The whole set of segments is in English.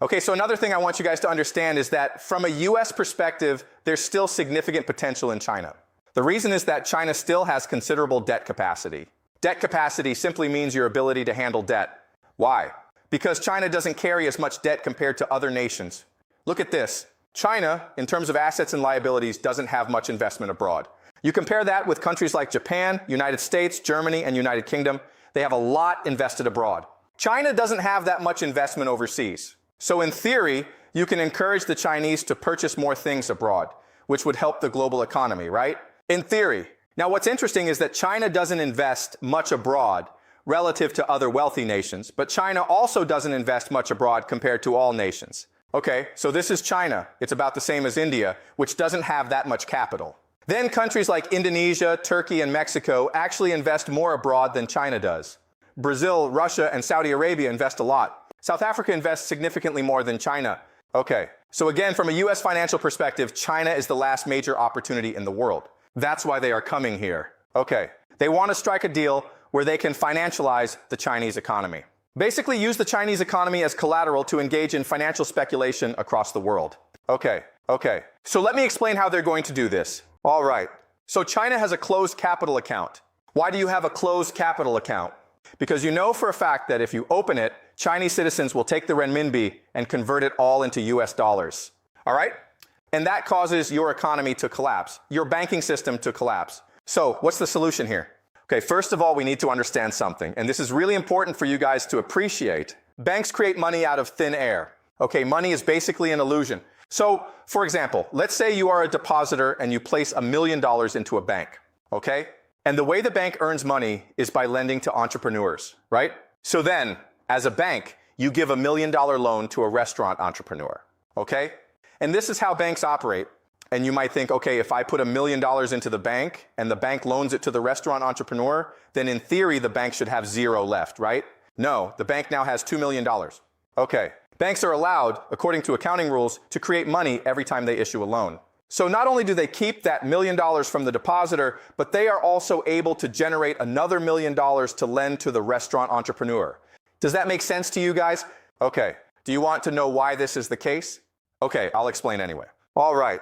Okay, so another thing I want you guys to understand is that from a US perspective, there's still significant potential in China. The reason is that China still has considerable debt capacity. Debt capacity simply means your ability to handle debt. Why? Because China doesn't carry as much debt compared to other nations. Look at this. China, in terms of assets and liabilities, doesn't have much investment abroad. You compare that with countries like Japan, United States, Germany, and United Kingdom. They have a lot invested abroad. China doesn't have that much investment overseas. So in theory, you can encourage the Chinese to purchase more things abroad, which would help the global economy, right? In theory. Now, what's interesting is that China doesn't invest much abroad relative to other wealthy nations, but China also doesn't invest much abroad compared to all nations. Okay, so this is China. It's about the same as India, which doesn't have that much capital. Then countries like Indonesia, Turkey, and Mexico actually invest more abroad than China does. Brazil, Russia, and Saudi Arabia invest a lot. South Africa invests significantly more than China. Okay, so again, from a US financial perspective, China is the last major opportunity in the world. That's why they are coming here. Okay, they want to strike a deal where they can financialize the Chinese economy. Basically use the Chinese economy as collateral to engage in financial speculation across the world. Okay, so let me explain how they're going to do this. All right, so China has a closed capital account. Why do you have a closed capital account? Because you know for a fact that if you open it, Chinese citizens will take the renminbi and convert it all into US dollars. All right? And that causes your economy to collapse, your banking system to collapse. So what's the solution here? Okay, first of all, we need to understand something, and this is really important for you guys to appreciate. Banks create money out of thin air. Okay, money is basically an illusion. So, for example, let's say you are a depositor and you place $1 million into a bank, okay? And the way the bank earns money is by lending to entrepreneurs, right? So then, as a bank, you give $1 million loan to a restaurant entrepreneur, okay? And this is how banks operate. And you might think, okay, if I put $1 million into the bank and the bank loans it to the restaurant entrepreneur, then in theory, the bank should have zero left, right? No, the bank now has $2 million. Okay, banks are allowed, according to accounting rules, to create money every time they issue a loan. So not only do they keep that $1 million from the depositor, but they are also able to generate another $1 million to lend to the restaurant entrepreneur. Does that make sense to you guys? Okay, do you want to know why this is the case? Okay, I'll explain anyway. All right.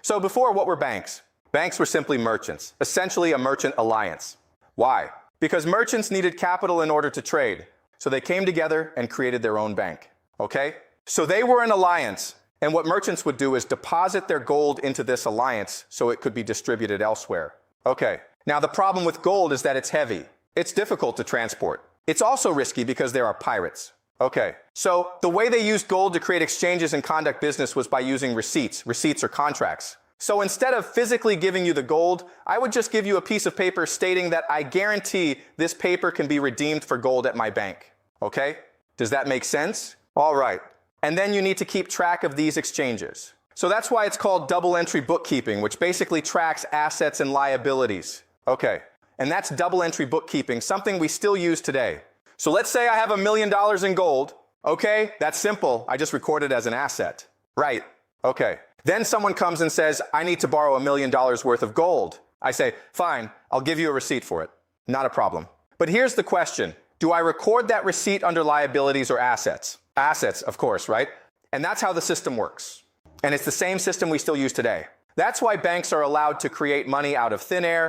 So before, what were banks? Banks were simply merchants, essentially a merchant alliance. Why? Because merchants needed capital in order to trade. So they came together and created their own bank. Okay? So they were an alliance. And what merchants would do is deposit their gold into this alliance so it could be distributed elsewhere. Okay. Now the problem with gold is that it's heavy. It's difficult to transport. It's also risky because there are pirates. Okay, so the way they used gold to create exchanges and conduct business was by using receipts. Receipts are contracts. So instead of physically giving you the gold, I would just give you a piece of paper stating that I guarantee this paper can be redeemed for gold at my bank. Okay? Does that make sense? All right. And then you need to keep track of these exchanges. So that's why it's called double entry bookkeeping, which basically tracks assets and liabilities. Okay. And that's double entry bookkeeping, something we still use today. So let's say I have $1 million in gold. Okay, that's simple. I just record it as an asset. Right. Okay. Then someone comes and says, I need to borrow $1 million worth of gold. I say, fine, I'll give you a receipt for it. Not a problem. But here's the question. Do I record that receipt under liabilities or assets? Assets, of course, right? And that's how the system works. And it's the same system we still use today. That's why banks are allowed to create money out of thin air,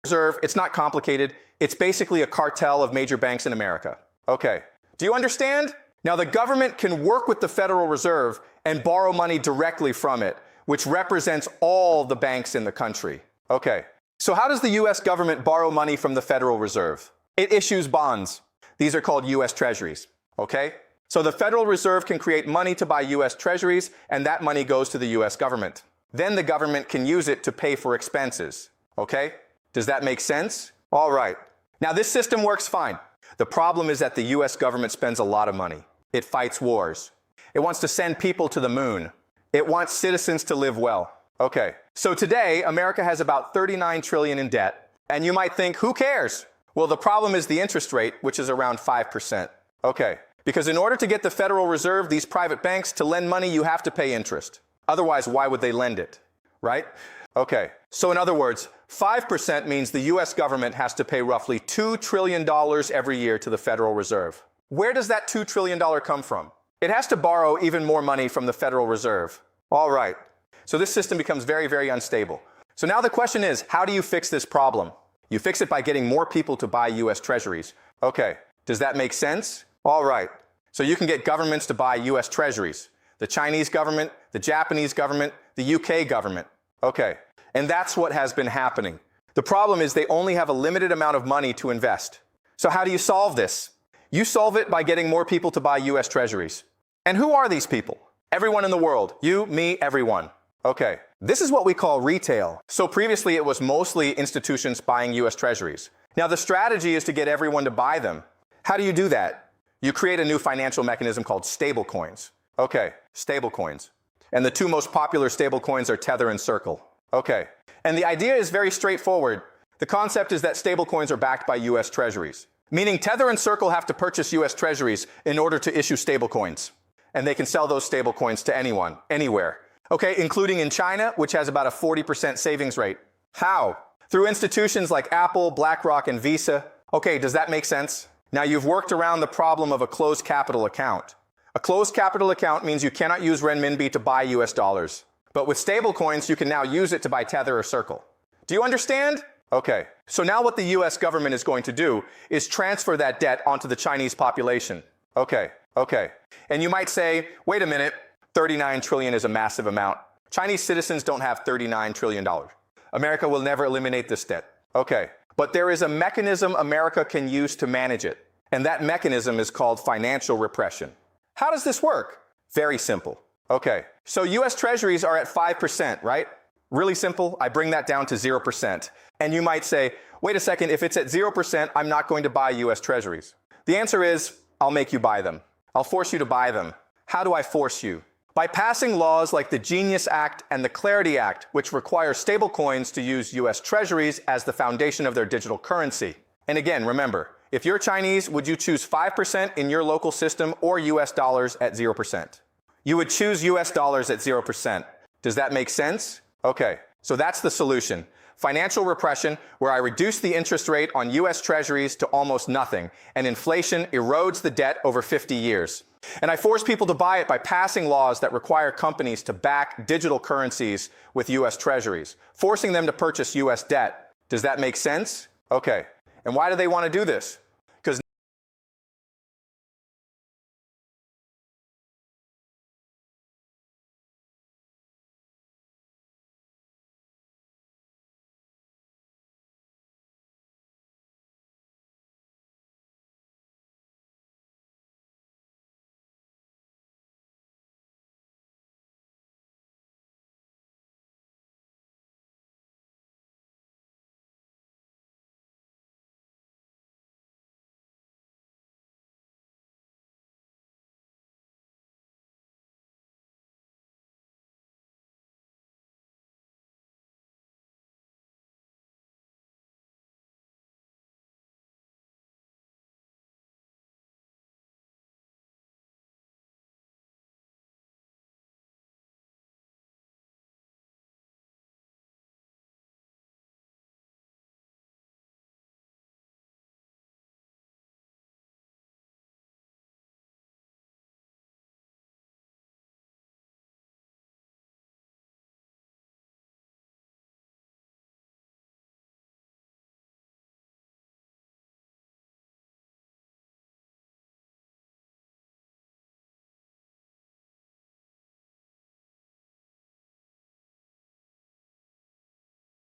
Reserve, it's not complicated. It's basically a cartel of major banks in America. Okay, do you understand? Now the government can work with the Federal Reserve and borrow money directly from it, which represents all the banks in the country. Okay, so how does the US government borrow money from the Federal Reserve? It issues bonds. These are called US Treasuries, okay? So the Federal Reserve can create money to buy US Treasuries, and that money goes to the US government. Then the government can use it to pay for expenses, okay? Does that make sense? All right. Now this system works fine. The problem is that the US government spends a lot of money. It fights wars. It wants to send people to the moon. It wants citizens to live well. Okay, so today America has about 39 trillion in debt, and you might think, who cares? Well, the problem is the interest rate, which is around 5%. Okay, because in order to get the Federal Reserve, these private banks, to lend money, you have to pay interest. Otherwise, why would they lend it, right? Okay, so in other words, 5% means the US government has to pay roughly $2 trillion every year to the Federal Reserve. Where does that $2 trillion come from? It has to borrow even more money from the Federal Reserve. All right, so this system becomes very, very unstable. So now the question is, how do you fix this problem? You fix it by getting more people to buy US Treasuries. Okay, does that make sense? All right, so you can get governments to buy US Treasuries. The Chinese government, the Japanese government, the UK government. Okay, and that's what has been happening. The problem is they only have a limited amount of money to invest. So how do you solve this? You solve it by getting more people to buy US Treasuries. And who are these people? Everyone in the world. You, me, everyone. Okay, this is what we call retail. So previously it was mostly institutions buying US Treasuries. Now the strategy is to get everyone to buy them. How do you do that? You create a new financial mechanism called stablecoins. Okay, stablecoins. And the two most popular stablecoins are Tether and Circle. Okay, and the idea is very straightforward. The concept is that stablecoins are backed by US Treasuries, meaning Tether and Circle have to purchase US Treasuries in order to issue stablecoins. And they can sell those stablecoins to anyone, anywhere. Okay, including in China, which has about a 40% savings rate. How? Through institutions like Apple, BlackRock, and Visa. Okay, does that make sense? Now you've worked around the problem of a closed capital account. A closed capital account means you cannot use renminbi to buy US dollars. But with stablecoins, you can now use it to buy Tether or Circle. Do you understand? Okay, so now what the US government is going to do is transfer that debt onto the Chinese population. Okay. And you might say, wait a minute, 39 trillion is a massive amount. Chinese citizens don't have $39 trillion. America will never eliminate this debt. Okay, but there is a mechanism America can use to manage it. And that mechanism is called financial repression. How does this work? Very simple. Okay, so US Treasuries are at 5%, right? Really simple, I bring that down to 0%. And you might say, wait a second, if it's at 0%, I'm not going to buy US Treasuries. The answer is, I'll make you buy them. I'll force you to buy them. How do I force you? By passing laws like the Genius Act and the Clarity Act, which require stablecoins to use US Treasuries as the foundation of their digital currency. And again, remember, if you're Chinese, would you choose 5% in your local system or US dollars at 0%? You would choose US dollars at 0%. Does that make sense? Okay, so that's the solution. Financial repression, where I reduce the interest rate on US Treasuries to almost nothing, and inflation erodes the debt over 50 years. And I force people to buy it by passing laws that require companies to back digital currencies with US Treasuries, forcing them to purchase US debt. Does that make sense? Okay, and why do they want to do this?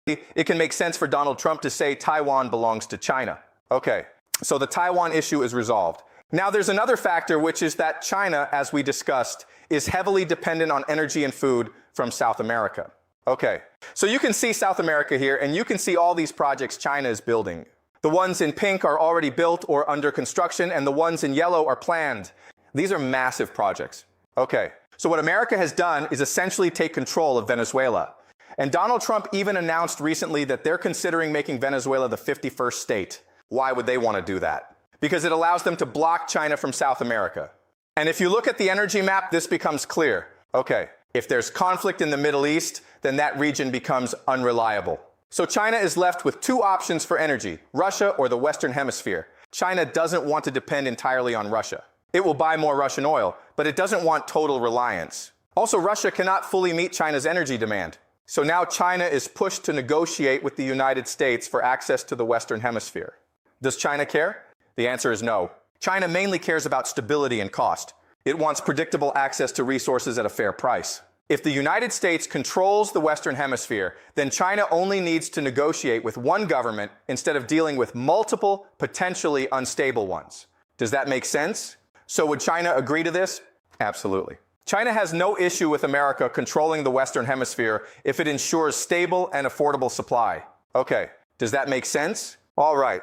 it can make sense for Donald Trump to say Taiwan belongs to China. Okay, so the Taiwan issue is resolved. Now there's another factor, which is that China, as we discussed, is heavily dependent on energy and food from South America. Okay, so you can see South America here, and you can see all these projects China is building. The ones in pink are already built or under construction, and the ones in yellow are planned. These are massive projects. Okay, so what America has done is essentially take control of Venezuela. And Donald Trump even announced recently that they're considering making Venezuela the 51st state. Why would they want to do that? Because it allows them to block China from South America. And if you look at the energy map, this becomes clear. Okay, if there's conflict in the Middle East, then that region becomes unreliable. So China is left with two options for energy, Russia or the Western Hemisphere. China doesn't want to depend entirely on Russia. It will buy more Russian oil, but it doesn't want total reliance. Also, Russia cannot fully meet China's energy demand. So now China is pushed to negotiate with the United States for access to the Western Hemisphere. Does China care? The answer is no. China mainly cares about stability and cost. It wants predictable access to resources at a fair price. If the United States controls the Western Hemisphere, then China only needs to negotiate with one government instead of dealing with multiple, potentially unstable ones. Does that make sense? So would China agree to this? Absolutely. China has no issue with America controlling the Western Hemisphere if it ensures stable and affordable supply. Okay, does that make sense? All right.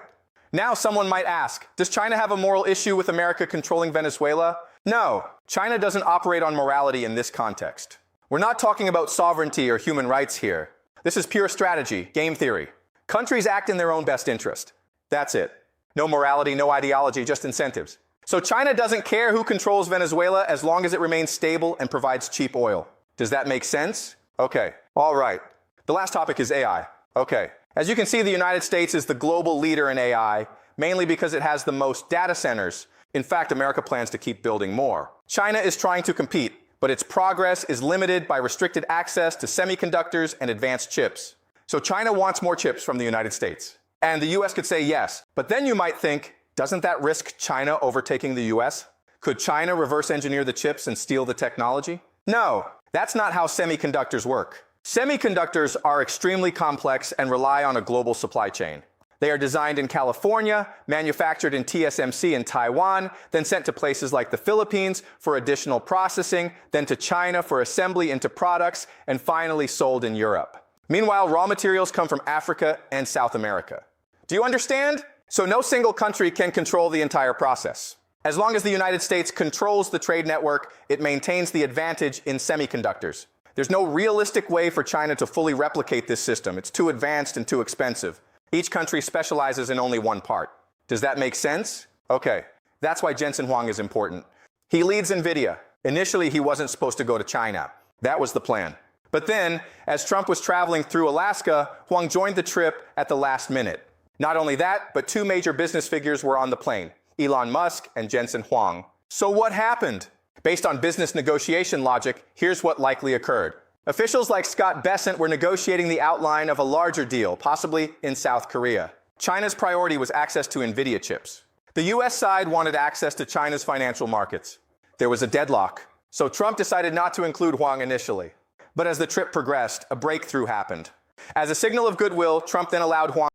Now someone might ask, does China have a moral issue with America controlling Venezuela? No, China doesn't operate on morality in this context. We're not talking about sovereignty or human rights here. This is pure strategy, game theory. Countries act in their own best interest. That's it. No morality, no ideology, just incentives. So China doesn't care who controls Venezuela as long as it remains stable and provides cheap oil. Does that make sense? Okay, all right. The last topic is AI. Okay, as you can see, the United States is the global leader in AI, mainly because it has the most data centers. In fact, America plans to keep building more. China is trying to compete, but its progress is limited by restricted access to semiconductors and advanced chips. So China wants more chips from the United States. And the US could say yes, but then you might think, doesn't that risk China overtaking the US? Could China reverse engineer the chips and steal the technology? No, that's not how semiconductors work. Semiconductors are extremely complex and rely on a global supply chain. They are designed in California, manufactured in TSMC in Taiwan, then sent to places like the Philippines for additional processing, then to China for assembly into products, and finally sold in Europe. Meanwhile, raw materials come from Africa and South America. Do you understand? So no single country can control the entire process. As long as the United States controls the trade network, it maintains the advantage in semiconductors. There's no realistic way for China to fully replicate this system. It's too advanced and too expensive. Each country specializes in only one part. Does that make sense? Okay, that's why Jensen Huang is important. He leads NVIDIA. Initially, he wasn't supposed to go to China. That was the plan. But then, as Trump was traveling through Alaska, Huang joined the trip at the last minute. Not only that, but two major business figures were on the plane, Elon Musk and Jensen Huang. So what happened? Based on business negotiation logic, here's what likely occurred. Officials like Scott Bessent were negotiating the outline of a larger deal, possibly in South Korea. China's priority was access to NVIDIA chips. The US side wanted access to China's financial markets. There was a deadlock, so Trump decided not to include Huang initially. But as the trip progressed, a breakthrough happened. As a signal of goodwill, Trump then allowed Huang